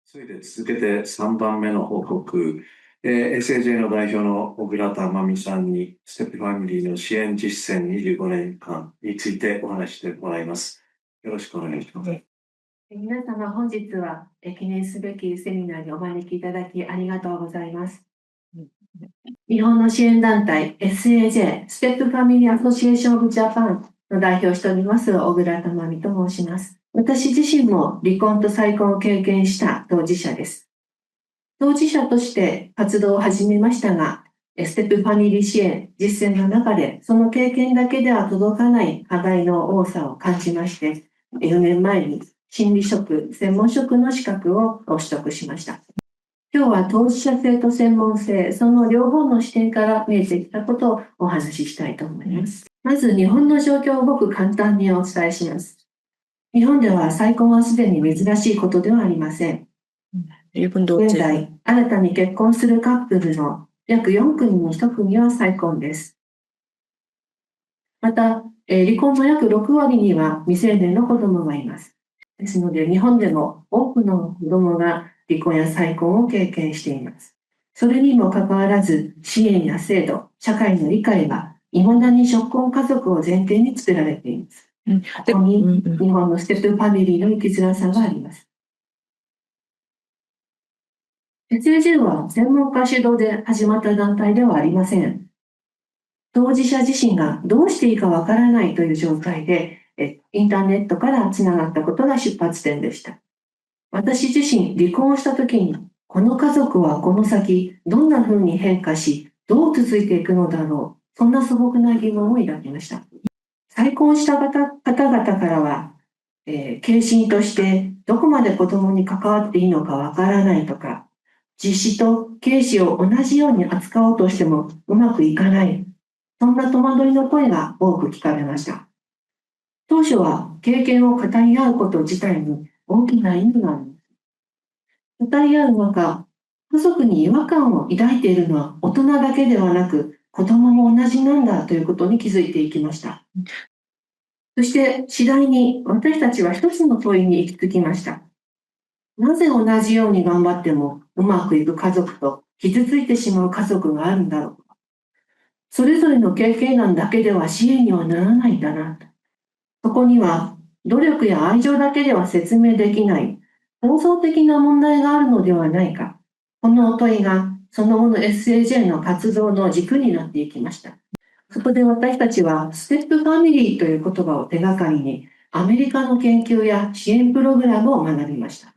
それで続けて3番目の報告、SAJ の代表の小倉珠美さんに、ステップファミリーの支援実践25年間についてお話してもらいます。よろしくお願いします。皆様、本日は記念すべきセミナーにお招きいただきありがとうございます。日本の支援団体 SAJ、ステップファミリーアソシエーションオブジャパンの代表をしております小倉珠美と申します。私自身も離婚と再婚を経験した当事者です。当事者として活動を始めましたが、ステップファミリー支援実践の中でその経験だけでは届かない課題の多さを感じまして、4年前に心理職、専門職の資格を取得しました。今日は当事者性と専門性、その両方の視点から見えてきたことをお話ししたいと思います。まず日本の状況をごく簡単にお伝えします。日本では再婚はすでに珍しいことではありません。現在、新たに結婚するカップルの約4組に1組は再婚です。また、離婚の約6割には未成年の子供がいます。ですので、日本でも多くの子供が離婚や再婚を経験しています。それにもかかわらず、支援や制度、社会の理解は、未だに初婚家族を前提に作られています。ここに日本のステップファミリーの生きづらさがあります。SAJ は専門家主導で始まった団体ではありません。当事者自身がどうしていいかわからないという状態で、インターネットからつながったことが出発点でした。私自身、離婚をしたときに、この家族はこの先、どんな風に変化し、どう続いていくのだろう、そんな素朴な疑問を抱きました。再婚した方々からは、継親としてどこまで子供に関わっていいのかわからないとか、実子と継子を同じように扱おうとしてもうまくいかない。そんな戸惑いの声が多く聞かれました。当初は経験を語り合うこと自体に大きな意味があります。語り合う中、家族に違和感を抱いているのは大人だけではなく、子供も同じなんだということに気づいていきました。そして次第に私たちは一つの問いに行き着きました。なぜ同じように頑張ってもうまくいく家族と傷ついてしまう家族があるんだろう。それぞれの経験談だけでは支援にはならないんだなと。そこには努力や愛情だけでは説明できない構造的な問題があるのではないか。この問いがその後の SAJ の活動の軸になっていきました。そこで私たちはステップファミリーという言葉を手がかりにアメリカの研究や支援プログラムを学びました。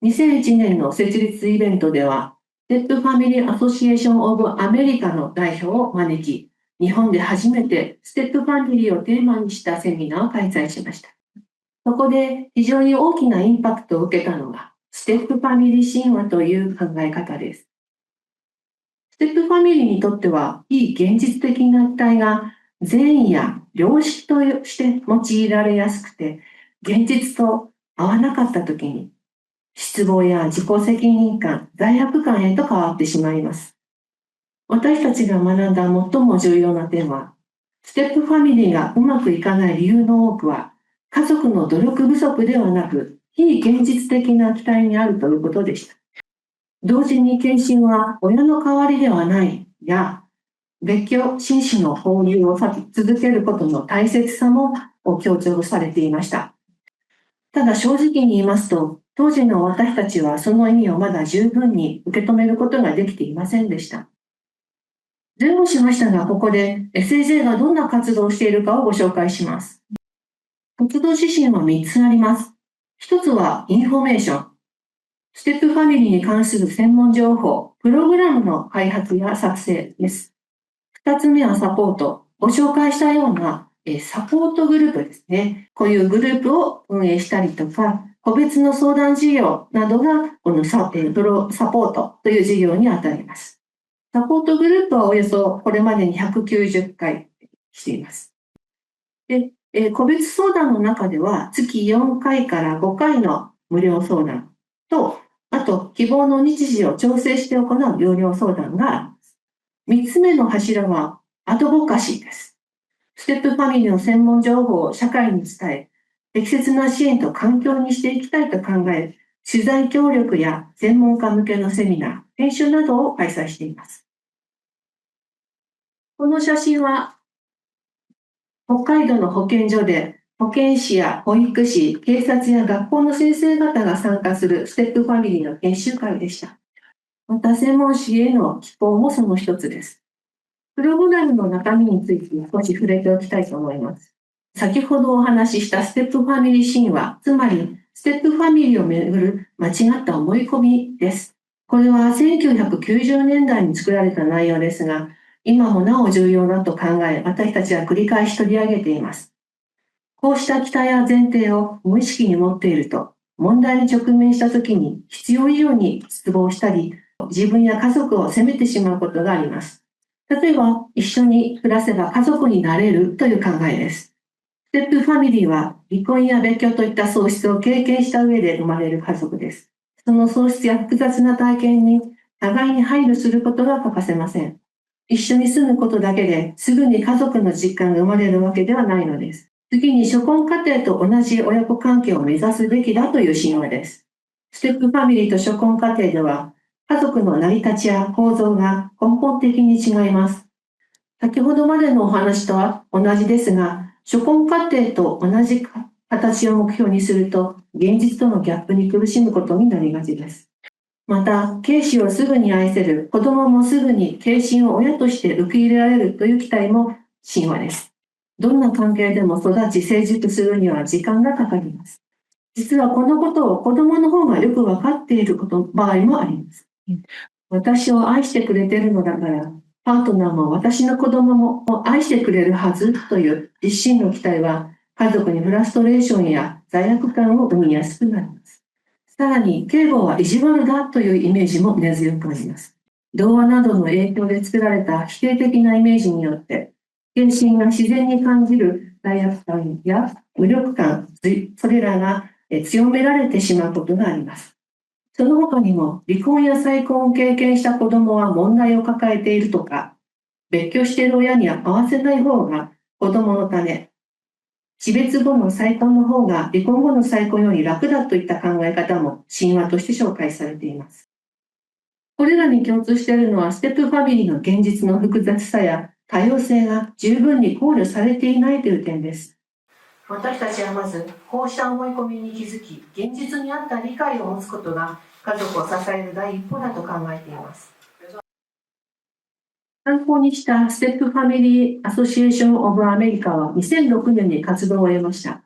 2001年の設立イベントでは、ステップファミリーアソシエーションオブアメリカの代表を招き、日本で初めてステップファミリーをテーマにしたセミナーを開催しました。そこで非常に大きなインパクトを受けたのが、ステップファミリー神話という考え方です。ステップファミリーにとっては、非現実的な期待が善意や良識として用いられやすくて、現実と合わなかったときに、失望や自己責任感、罪悪感へと変わってしまいます。私たちが学んだ最も重要な点は、ステップファミリーがうまくいかない理由の多くは、家族の努力不足ではなく、非現実的な期待にあるということでした。同時に献身は親の代わりではないや、別居、紳士の交流を続けることの大切さも強調されていました。ただ正直に言いますと、当時の私たちはその意味をまだ十分に受け止めることができていませんでした。前後しましたが、ここで SAJ がどんな活動をしているかをご紹介します。活動指針は3つあります。1つはインフォメーション。ステップファミリーに関する専門情報、プログラムの開発や作成です。2つ目はサポート。ご紹介したようなサポートグループですね。こういうグループを運営したりとか、個別の相談事業などがこのサポートという事業にあたります。サポートグループはおよそこれまでに190回しています。で、個別相談の中では月4回から5回の無料相談と、あと希望の日時を調整して行う有料相談があります。3つ目の柱はアドボカシーです。ステップファミリーの専門情報を社会に伝え、適切な支援と環境にしていきたいと考え、取材協力や専門家向けのセミナー、研修などを開催しています。この写真は北海道の保健所で保健師や保育士、警察や学校の先生方が参加するステップファミリーの研修会でした。また専門誌への寄稿もその一つです。プログラムの中身について少し触れておきたいと思います。先ほどお話ししたステップファミリー神話、つまりステップファミリーをめぐる間違った思い込みです。これは1990年代に作られた内容ですが、今もなお重要だと考え、私たちは繰り返し取り上げています。こうした期待や前提を無意識に持っていると、問題に直面した時に必要以上に失望したり、自分や家族を責めてしまうことがあります。例えば、一緒に暮らせば家族になれるという考えです。ステップファミリーは離婚や別居といった喪失を経験した上で生まれる家族です。その喪失や複雑な体験に互いに配慮することが欠かせません。一緒に住むことだけですぐに家族の実感が生まれるわけではないのです。次に初婚家庭と同じ親子関係を目指すべきだという神話です。ステップファミリーと初婚家庭では、家族の成り立ちや構造が根本的に違います。先ほどまでのお話とは同じですが、初婚家庭と同じ形を目標にすると、現実とのギャップに苦しむことになりがちです。また、継子をすぐに愛せる、子供もすぐに継親を親として受け入れられるという期待も神話です。どんな関係でも育ち成熟するには時間がかかります。実はこのことを子供の方がよく分かっている場合もあります。私を愛してくれているのだから、パートナーも私の子供も愛してくれるはずという自身の期待は、家族にフラストレーションや罪悪感を生みやすくなります。さらに、敬語は意地悪だというイメージも根強くあります。童話などの影響で作られた否定的なイメージによって、献身が自然に感じる罪悪感や無力感、それらが強められてしまうことがあります。その他にも、離婚や再婚を経験した子供は問題を抱えているとか、別居している親には会わせない方が子供のため、死別後の再婚の方が離婚後の再婚より楽だといった考え方も神話として紹介されています。これらに共通しているのは、ステップファミリーの現実の複雑さや多様性が十分に考慮されていないという点です。私たちはまず、こうした思い込みに気づき、現実に合った理解を持つことが家族を支える第一歩だと考えています。参考にしたステップファミリーアソシエーション・オブ・アメリカは2006年に活動を終えました。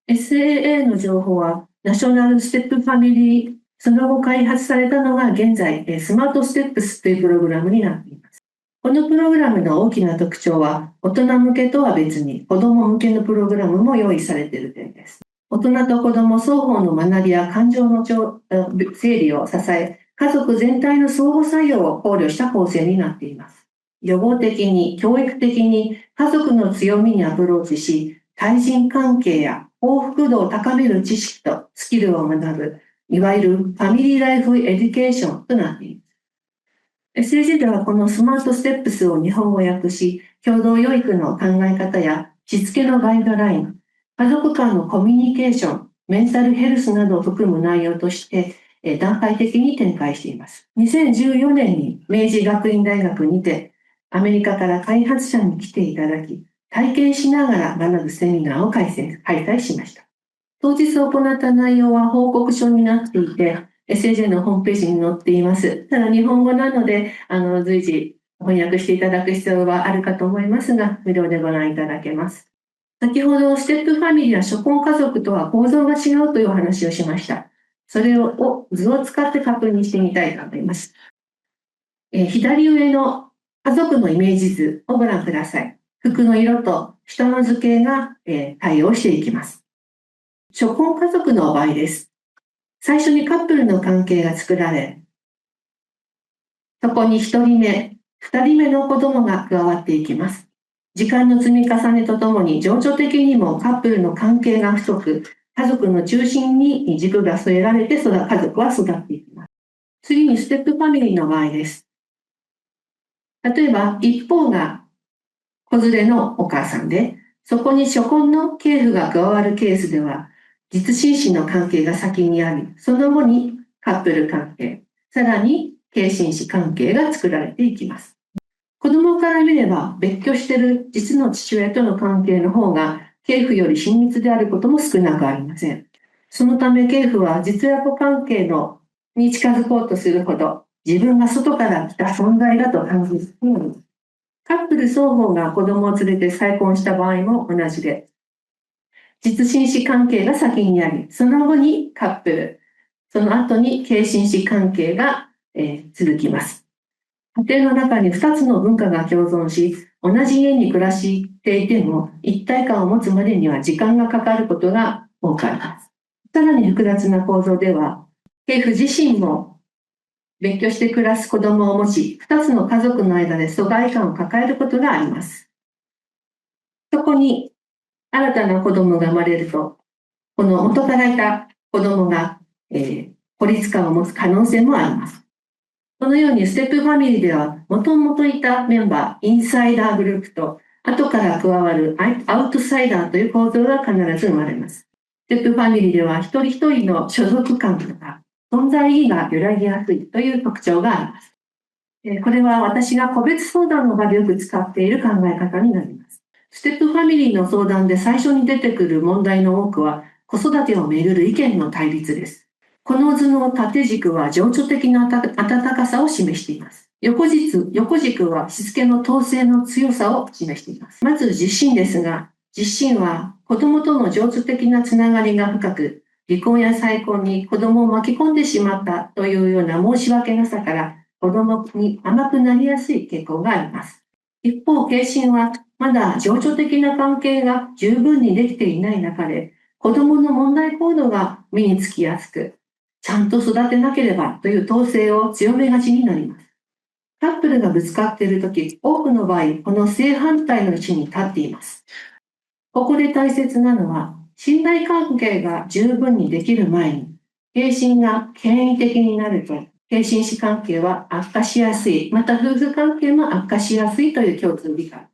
SAA の情報は、ナショナルステップファミリー、その後開発されたのが現在、スマートステップスというプログラムになっています。このプログラムの大きな特徴は、大人向けとは別に子ども向けのプログラムも用意されている点です。大人と子ども双方の学びや感情の整理を支え、家族全体の相互作用を考慮した構成になっています。予防的に、教育的に家族の強みにアプローチし、対人関係や幸福度を高める知識とスキルを学ぶ、いわゆるファミリーライフエデュケーションとなっています。SAG ではこのスマートステップスを日本語訳し、共同養育の考え方やしつけのガイドライン、家族間のコミュニケーション、メンタルヘルスなどを含む内容として段階的に展開しています。2014年に明治学院大学にてアメリカから開発者に来ていただき、体験しながら学ぶセミナーを開催しました。当日行った内容は報告書になっていて、SAJ のホームページに載っています。ただ日本語なので、随時翻訳していただく必要はあるかと思いますが、無料でご覧いただけます。先ほど、ステップファミリーや初婚家族とは構造が違うというお話をしました。それを図を使って確認してみたいと思います。左上の家族のイメージ図をご覧ください。服の色と人の図形が、対応していきます。初婚家族の場合です。最初にカップルの関係が作られ、そこに1人目、2人目の子供が加わっていきます。時間の積み重ねとともに情緒的にもカップルの関係が太く、家族の中心に軸が据えられて家族は育っていきます。次にステップファミリーの場合です。例えば一方が子連れのお母さんで、そこに初婚の継父が加わるケースでは、実親子の関係が先にあり、その後にカップル関係、さらに継親子関係が作られていきます。子供から見れば別居している実の父親との関係の方が継父より親密であることも少なくありません。そのため継父は実親子関係に近づこうとするほど自分が外から来た存在だと感じるようになります。カップル双方が子供を連れて再婚した場合も同じで、実親子関係が先にあり、その後にカップル、その後に継親子関係が、続きます。家庭の中に2つの文化が共存し、同じ家に暮らしていても一体感を持つまでには時間がかかることが多くあります。さらに複雑な構造では、継父自身も別居して暮らす子供を持ち、2つの家族の間で疎外感を抱えることがあります。そこに新たな子供が生まれると、この元からいた子供が、孤立感を持つ可能性もあります。このようにステップファミリーでは、もともといたメンバー、インサイダーグループと、後から加わるアウトサイダーという構造が必ず生まれます。ステップファミリーでは、一人一人の所属感とか、存在意義が揺らぎやすいという特徴があります。これは私が個別相談の場でよく使っている考え方になります。ステップファミリーの相談で最初に出てくる問題の多くは、子育てをめぐる意見の対立です。この図の縦軸は情緒的な温かさを示しています。横軸はしつけの統制の強さを示しています。まず実親ですが、実親は子供との情緒的なつながりが深く、離婚や再婚に子供を巻き込んでしまったというような申し訳なさから子供に甘くなりやすい傾向があります。一方、継親はまだ情緒的な関係が十分にできていない中で、子供の問題行動が目につきやすく、ちゃんと育てなければという統制を強めがちになります。カップルがぶつかっているとき、多くの場合、この正反対の位置に立っています。ここで大切なのは、信頼関係が十分にできる前に、継親が権威的になると、継親子関係は悪化しやすい、また夫婦関係も悪化しやすいという共通理解。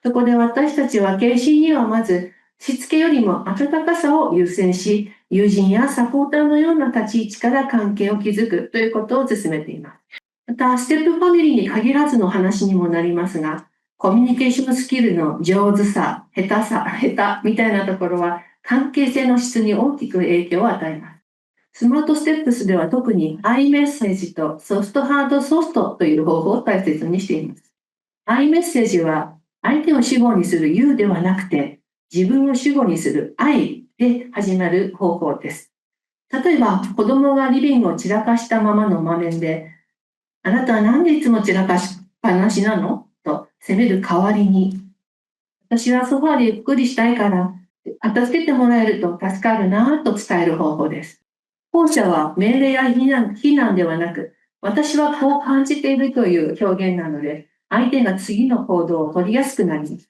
そこで私たちは継親にはまず、しつけよりも温かさを優先し、友人やサポーターのような立ち位置から関係を築くということを進めています。また、ステップファミリーに限らずの話にもなりますが、コミュニケーションスキルの上手さ、下手みたいなところは関係性の質に大きく影響を与えます。スマートステップスでは特に I メッセージとソフトハードソフトという方法を大切にしています。I メッセージは相手を主語にする You ではなくて自分を主語にする I で始まる方法です。例えば子供がリビングを散らかしたままの場面であなたはなんでいつも散らかしっぱなしなのと責める代わりに私はソファーでゆっくりしたいから片付けてもらえると助かるなと伝える方法です。後者は命令や非難ではなく、私はこう感じているという表現なので、相手が次の行動を取りやすくなります。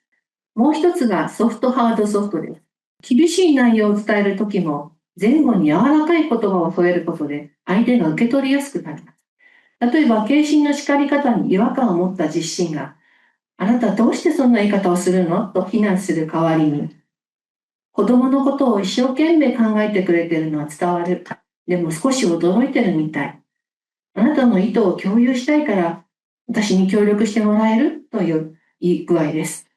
もう一つがソフトハードソフトです。厳しい内容を伝えるときも、前後に柔らかい言葉を添えることで、相手が受け取りやすくなります。例えば、継親の叱り方に違和感を持った実親が、あなたどうしてそんな言い方をするのと非難する代わりに、子供のことを一生懸命考えてくれているのは伝わる。でも少し驚いてるみたい。あなたの意図を共有したいから私に協力してもらえるという言い具合です。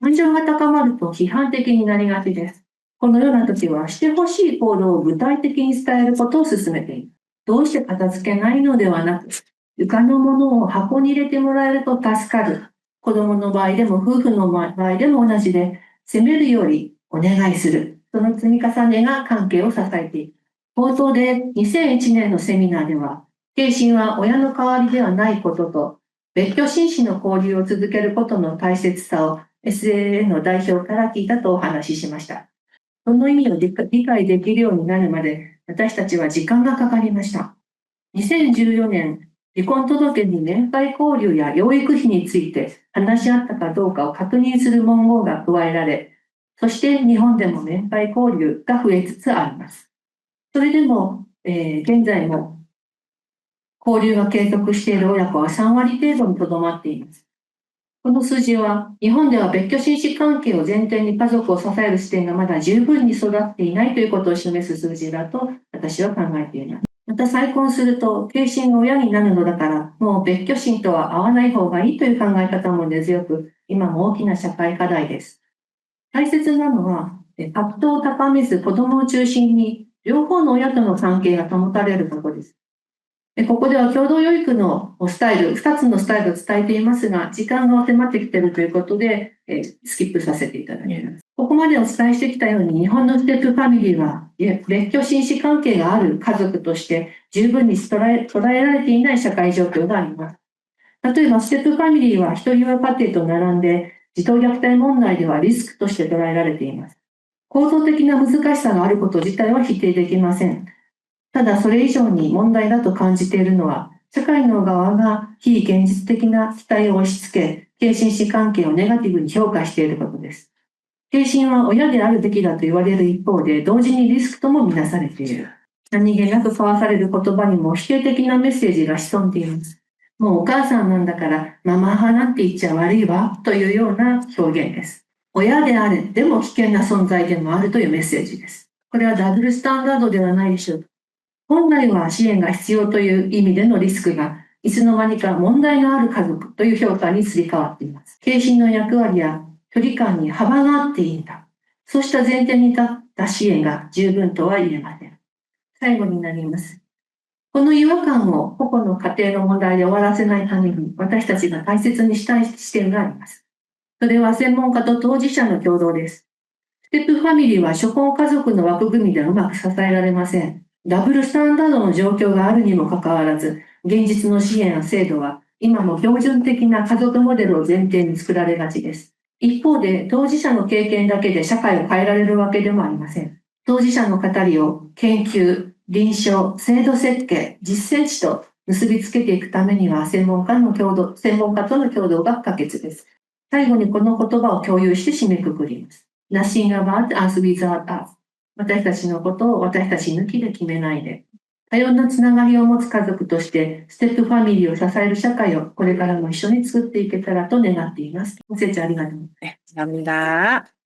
感情が高まると批判的になりがちです。このような時はしてほしい行動を具体的に伝えることを勧めています。どうして片付けないのではなく、床のものを箱に入れてもらえると助かる。子供の場合でも夫婦の場合でも同じで、責めるよりお願いする。その積み重ねが関係を支えていく。冒頭で2001年のセミナーでは、継親は親の代わりではないことと、別居親子の交流を続けることの大切さを SAA の代表から聞いたとお話ししました。その意味を理解できるようになるまで、私たちは時間がかかりました。2014年、離婚届に年配交流や養育費について話し合ったかどうかを確認する文言が加えられ、そして日本でも年配交流が増えつつあります。それでも、現在も交流が継続している親子は3割程度にとどまっています。この数字は、日本では別居親子関係を前提に家族を支える視点がまだ十分に育っていないということを示す数字だと私は考えています。また再婚すると、継親が親になるのだから、もう別居親とは会わない方がいいという考え方も根強く、今も大きな社会課題です。大切なのは、葛藤を高めず子供を中心に、両方の親との関係が保たれることです。ここでは共同養育のスタイル、2つのスタイルを伝えていますが、時間が迫ってきているということで、スキップさせていただきます。ここまでお伝えしてきたように、日本のステップファミリーは、別居親子関係がある家族として十分に捉えられていない社会状況があります。例えば、ステップファミリーは一人親家庭と並んで、児童虐待問題ではリスクとして捉えられています。構造的な難しさがあること自体は否定できません。ただそれ以上に問題だと感じているのは、社会の側が非現実的な期待を押し付け、継親子関係をネガティブに評価していることです。継親は親であるべきだと言われる一方で、同時にリスクともみなされている。何気なく交わされる言葉にも否定的なメッセージが潜んでいます。もうお母さんなんだからママ派なんて言っちゃ悪いわというような表現です。親であれ、でも危険な存在でもあるというメッセージです。これはダブルスタンダードではないでしょうか。本来は支援が必要という意味でのリスクが、いつの間にか問題のある家族という評価にすり替わっています。継親の役割や距離感に幅があっていいんだ。そうした前提に立った支援が十分とは言えません。最後になります。この違和感を個々の家庭の問題で終わらせないために、私たちが大切にしたい視点があります。それは専門家と当事者の共同です。ステップファミリーは初婚家族の枠組みでうまく支えられません。ダブルスタンダードの状況があるにもかかわらず、現実の支援や制度は今も標準的な家族モデルを前提に作られがちです。一方で、当事者の経験だけで社会を変えられるわけでもありません。当事者の語りを研究、臨床、制度設計、実践値と結びつけていくためには専門家との共同が不可欠です。最後にこの言葉を共有して締めくくります。Nothing about us without us。私たちのことを私たち抜きで決めないで。多様なつながりを持つ家族として、ステップファミリーを支える社会をこれからも一緒に作っていけたらと願っています。ご清聴ありがとうございます。네, 감사합니다.